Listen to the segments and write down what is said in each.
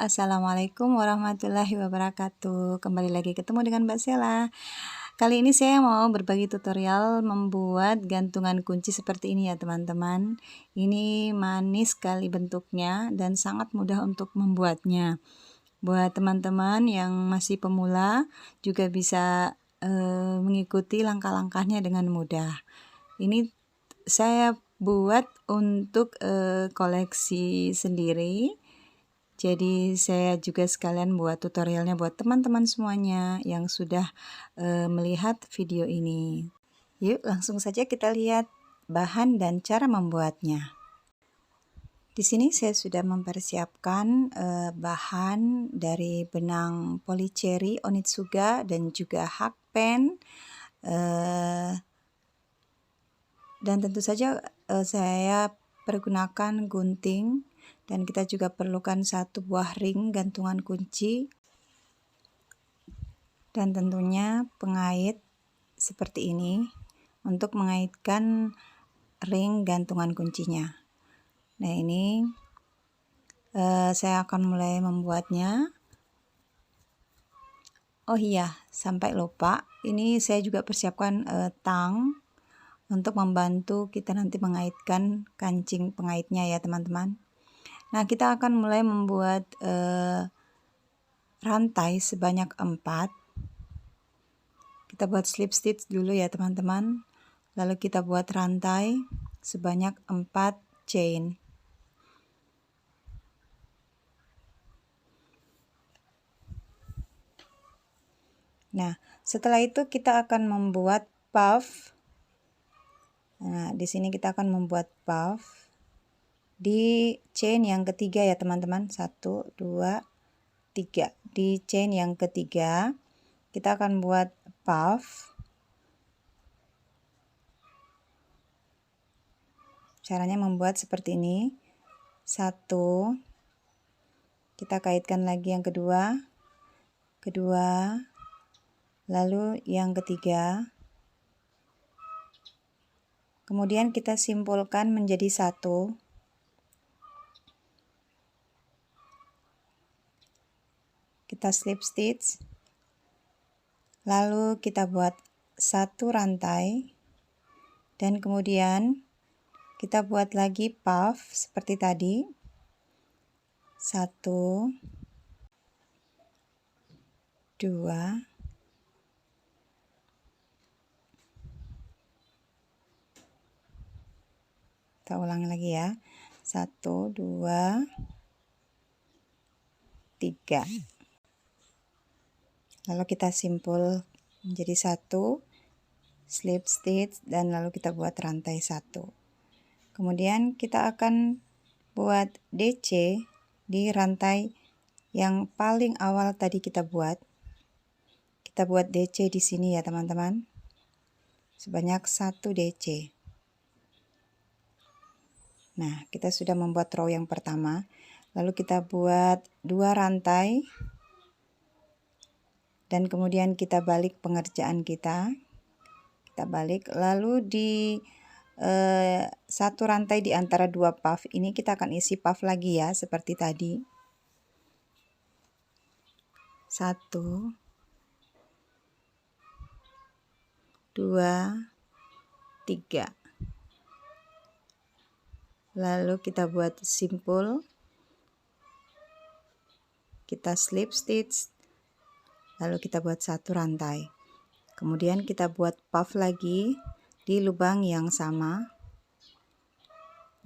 Assalamualaikum warahmatullahi wabarakatuh. Kembali lagi ketemu dengan Mbak Sela. Kali ini saya mau berbagi tutorial membuat gantungan kunci seperti ini ya teman-teman. Ini manis sekali bentuknya dan sangat mudah untuk membuatnya. Buat teman-teman yang masih pemula juga bisa mengikuti langkah-langkahnya dengan mudah. Ini saya buat untuk koleksi sendiri. Jadi saya juga sekalian buat tutorialnya buat teman-teman semuanya yang sudah melihat video ini. Yuk langsung saja kita lihat bahan dan cara membuatnya. Di sini saya sudah mempersiapkan bahan dari benang polycherry Onitsuga dan juga hakpen. Dan tentu saja saya pergunakan gunting. Dan kita juga perlukan satu buah ring gantungan kunci dan tentunya pengait seperti ini untuk mengaitkan ring gantungan kuncinya. Nah ini saya akan mulai membuatnya. Oh iya, sampai lupa, ini saya juga persiapkan tang untuk membantu kita nanti mengaitkan kancing pengaitnya ya teman-teman. Nah, kita akan mulai membuat rantai sebanyak 4. Kita buat slip stitch dulu ya teman-teman. Lalu kita buat rantai sebanyak 4 chain. Nah, setelah itu kita akan membuat puff. Nah, di sini kita akan membuat puff di chain yang ketiga ya teman-teman. 1, 2, 3. Di chain yang ketiga kita akan buat puff. Caranya membuat seperti ini. 1, kita kaitkan lagi yang kedua, lalu yang ketiga. Kemudian kita simpulkan menjadi 1. Kita slip stitch, lalu kita buat 1 rantai dan kemudian kita buat lagi puff seperti tadi. 1, 2, kita ulangi lagi ya. 1, 2, 3. Lalu kita simpul menjadi 1, slip stitch, dan lalu kita buat rantai 1. Kemudian kita akan buat DC di rantai yang paling awal tadi kita buat. Kita buat DC di sini ya teman-teman. Sebanyak 1 DC. Nah, kita sudah membuat row yang pertama. Lalu kita buat 2 rantai. Dan kemudian kita balik pengerjaan kita. Kita balik, lalu di 1 rantai di antara 2 puff ini kita akan isi puff lagi ya, seperti tadi. 1, 2, 3. Lalu kita buat simpul. Kita slip stitch. Lalu kita buat 1 rantai. Kemudian kita buat puff lagi di lubang yang sama.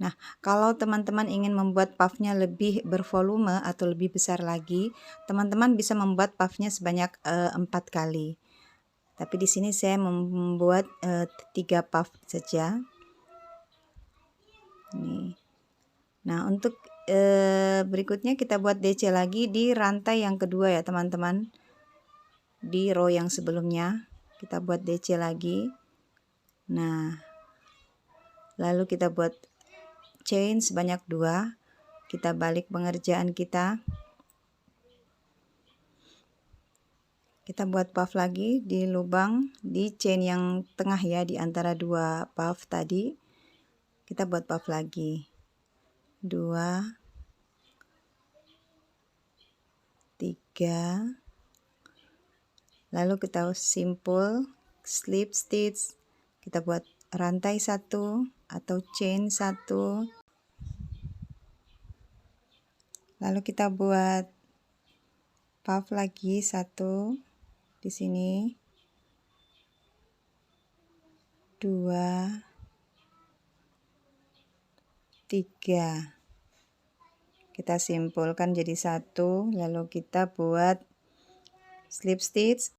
Nah, kalau teman-teman ingin membuat puffnya lebih bervolume atau lebih besar lagi, teman-teman bisa membuat puffnya sebanyak 4 kali. Tapi di sini saya membuat 3 puff saja. Nih. Nah, untuk berikutnya kita buat DC lagi di rantai yang kedua ya teman-teman. Di row yang sebelumnya kita buat DC lagi. Nah, lalu kita buat chain sebanyak 2. Kita balik pengerjaan kita. Kita buat puff lagi di lubang di chain yang tengah ya, di antara 2 puff tadi. Kita buat puff lagi. 2, 3. Lalu kita simpul slip stitch, kita buat rantai 1 atau chain 1. Lalu kita buat puff lagi 1 di sini, 2, 3. Kita simpulkan jadi 1, lalu kita buat slip stitch.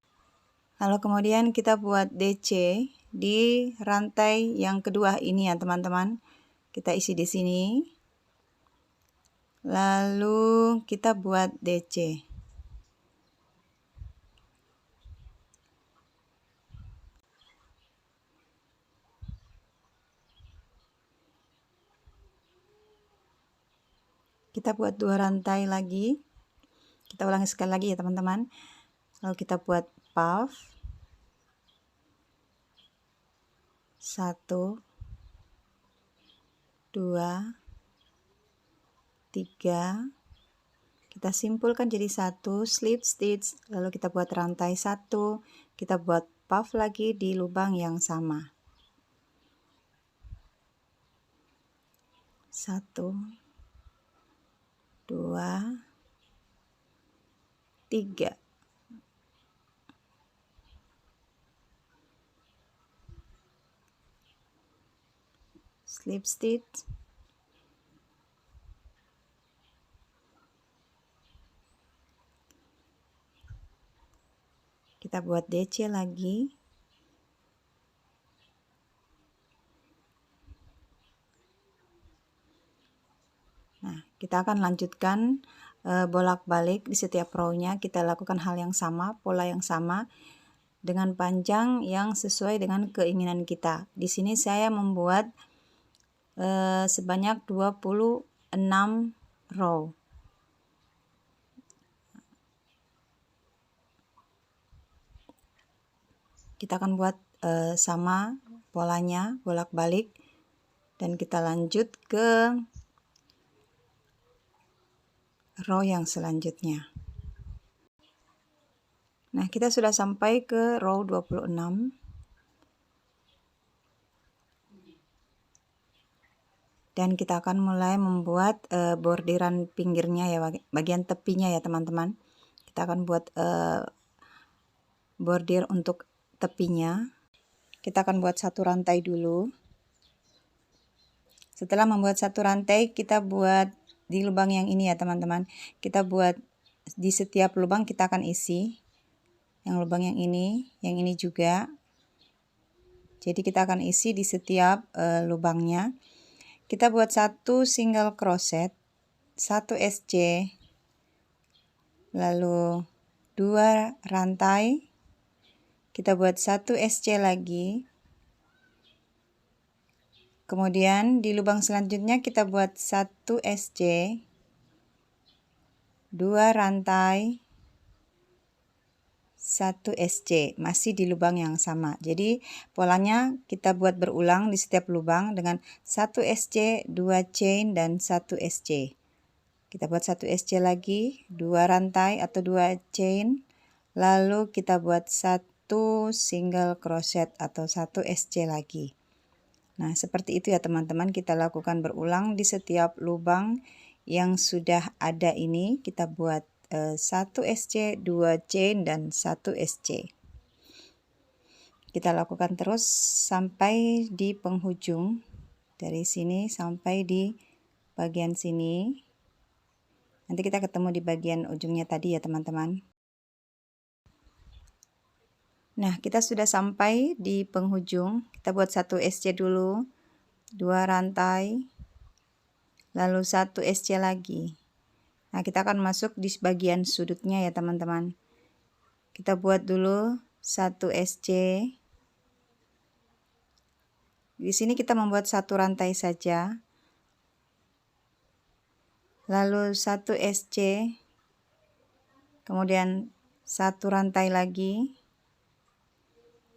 Lalu kemudian kita buat DC di rantai yang kedua ini ya teman-teman. Kita isi di sini. Lalu kita buat DC. Kita buat 2 rantai lagi. Kita ulangi sekali lagi ya teman-teman. Lalu kita buat puff 1, 2, 3. Kita simpulkan jadi 1 slip stitch, lalu kita buat rantai 1, kita buat puff lagi di lubang yang sama. 1, 2, 3. Slip stitch. Kita buat DC lagi. Nah, kita akan lanjutkan bolak-balik di setiap row-nya. Kita lakukan hal yang sama, pola yang sama dengan panjang yang sesuai dengan keinginan kita. Di sini saya membuat sebanyak 26 row. Kita akan buat sama polanya bolak-balik dan kita lanjut ke row yang selanjutnya. Nah, kita sudah sampai ke row 26. Dan kita akan mulai membuat bordiran pinggirnya ya, bagian tepinya ya teman-teman. Kita akan buat bordir untuk tepinya. Kita akan buat 1 rantai dulu. Setelah membuat 1 rantai, kita buat di lubang yang ini ya teman-teman. Kita buat di setiap lubang kita akan isi. Yang lubang yang ini juga. Jadi kita akan isi di setiap lubangnya. Kita buat 1 single crochet, 1 SC, lalu 2 rantai. Kita buat 1 SC lagi. Kemudian di lubang selanjutnya kita buat 1 SC, 2 rantai, 1 SC, masih di lubang yang sama. Jadi polanya kita buat berulang di setiap lubang dengan 1 SC, 2 chain, dan 1 SC. Kita buat 1 SC lagi, 2 rantai atau 2 chain, lalu kita buat 1 single crochet atau 1 SC lagi. Nah, seperti itu ya teman-teman, kita lakukan berulang di setiap lubang yang sudah ada ini. Kita buat 1 SC, 2 chain, dan 1 SC. Kita lakukan terus sampai di penghujung, dari sini sampai di bagian sini. Nanti kita ketemu di bagian ujungnya tadi ya teman-teman. Nah, kita sudah sampai di penghujung. Kita buat 1 SC dulu, 2 rantai, lalu 1 SC lagi. Nah, kita akan masuk di bagian sudutnya ya teman-teman. Kita buat dulu 1 SC. Di sini kita membuat 1 rantai saja. Lalu 1 SC. Kemudian 1 rantai lagi.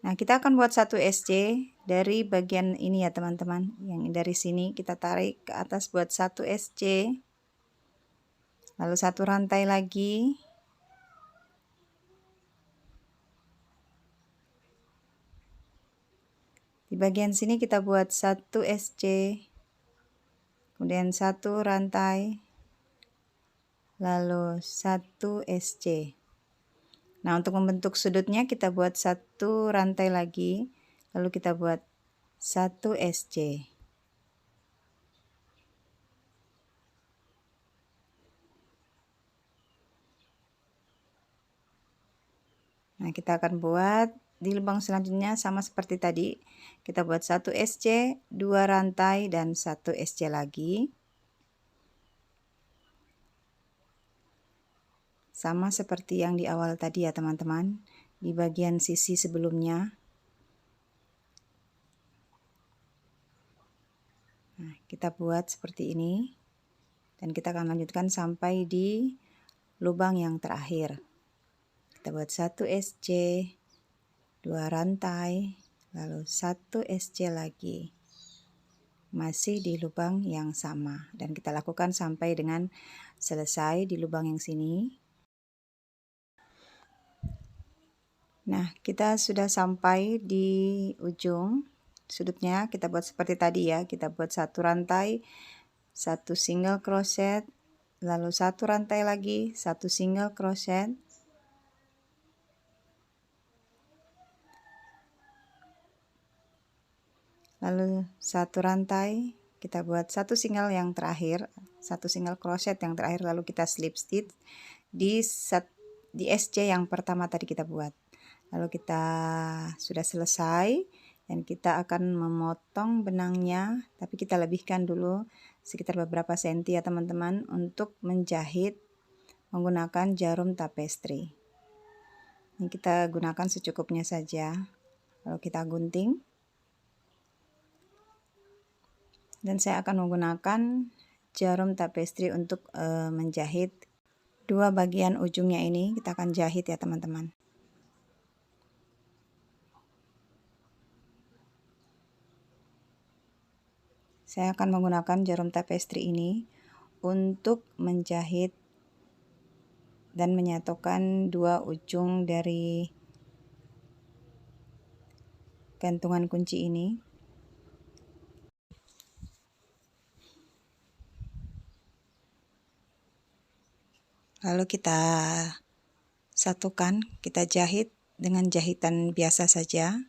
Nah, kita akan buat 1 SC dari bagian ini ya teman-teman. Yang dari sini kita tarik ke atas buat 1 SC. Lalu 1 rantai lagi. bagian sini kita buat 1 SC, kemudian 1 rantai, lalu 1 SC. Nah, untuk membentuk sudutnya kita buat 1 rantai lagi, lalu kita buat 1 SC. Nah, kita akan buat di lubang selanjutnya sama seperti tadi. Kita buat 1 SC, 2 rantai, dan 1 SC lagi. Sama seperti yang di awal tadi ya teman-teman, di bagian sisi sebelumnya. Nah, kita buat seperti ini. Dan kita akan lanjutkan sampai di lubang yang terakhir. Kita buat 1 SC, 2 rantai, lalu 1 SC lagi. Masih di lubang yang sama. Dan kita lakukan sampai dengan selesai di lubang yang sini. Nah, kita sudah sampai di ujung sudutnya. Kita buat seperti tadi ya. Kita buat 1 rantai, 1 single crochet, lalu 1 rantai lagi, 1 single crochet, lalu 1 rantai, kita buat 1 single yang terakhir, 1 single crochet yang terakhir, lalu kita slip stitch di SC yang pertama tadi kita buat. Lalu kita sudah selesai dan kita akan memotong benangnya, tapi kita lebihkan dulu sekitar beberapa senti ya teman-teman untuk menjahit menggunakan jarum tapestri. Ini kita gunakan secukupnya saja. Lalu kita gunting. Dan saya akan menggunakan jarum tapestri untuk menjahit dua bagian ujungnya ini. Kita akan jahit ya teman-teman. Saya akan menggunakan jarum tapestri ini untuk menjahit dan menyatukan dua ujung dari gantungan kunci ini. Lalu kita satukan, kita jahit dengan jahitan biasa saja.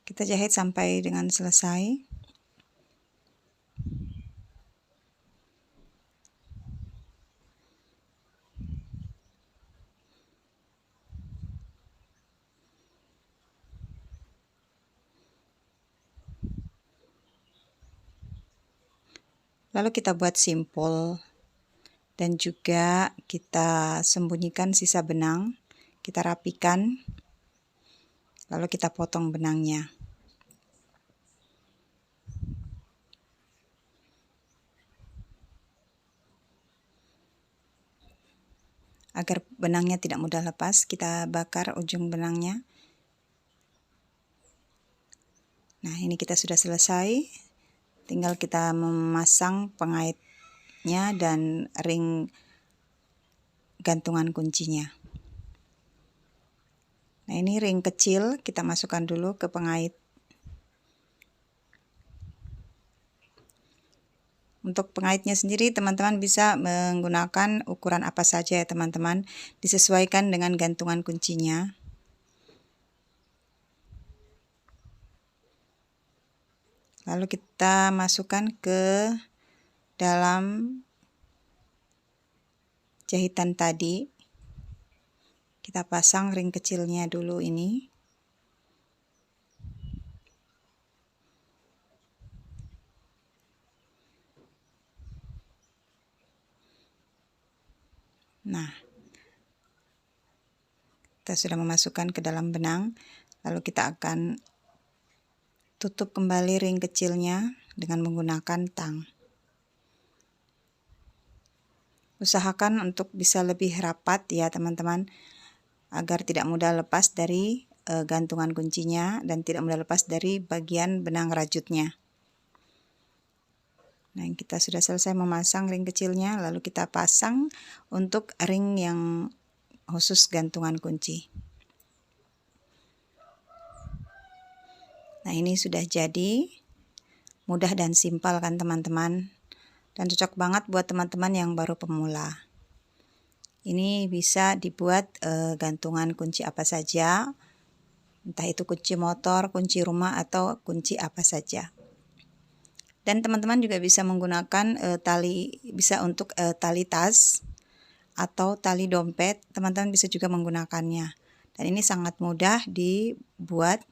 Kita jahit sampai dengan selesai. Lalu kita buat simpul dan juga kita sembunyikan sisa benang, kita rapikan, lalu kita potong benangnya. Agar benangnya tidak mudah lepas, kita bakar ujung benangnya. Nah, ini kita sudah selesai. Tinggal kita memasang pengaitnya dan ring gantungan kuncinya. Nah, ini ring kecil kita masukkan dulu ke pengait. Untuk pengaitnya sendiri teman-teman bisa menggunakan ukuran apa saja ya teman-teman, disesuaikan dengan gantungan kuncinya. Lalu kita masukkan ke dalam jahitan tadi. Kita pasang ring kecilnya dulu ini. Nah, kita sudah memasukkan ke dalam benang. Lalu kita akan tutup kembali ring kecilnya dengan menggunakan tang. Usahakan untuk bisa lebih rapat ya teman-teman, agar tidak mudah lepas dari gantungan kuncinya dan tidak mudah lepas dari bagian benang rajutnya. Nah, kita sudah selesai memasang ring kecilnya, lalu kita pasang untuk ring yang khusus gantungan kunci. Nah, ini sudah jadi, mudah dan simpel kan teman-teman, dan cocok banget buat teman-teman yang baru pemula. Ini bisa dibuat gantungan kunci apa saja, entah itu kunci motor, kunci rumah, atau kunci apa saja. Dan teman-teman juga bisa menggunakan tali, bisa untuk tali tas atau tali dompet, teman-teman bisa juga menggunakannya. Dan ini sangat mudah dibuat.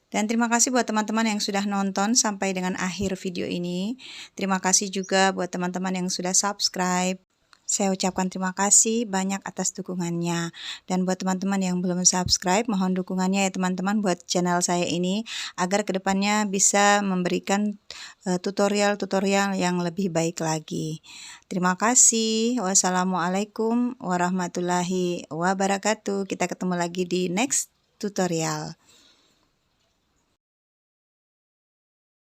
Dan terima kasih buat teman-teman yang sudah nonton sampai dengan akhir video ini. Terima kasih juga buat teman-teman yang sudah subscribe. Saya ucapkan terima kasih banyak atas dukungannya. Dan buat teman-teman yang belum subscribe, mohon dukungannya ya teman-teman buat channel saya ini, agar kedepannya bisa memberikan tutorial-tutorial yang lebih baik lagi. Terima kasih. Wassalamualaikum warahmatullahi wabarakatuh. Kita ketemu lagi di next tutorial.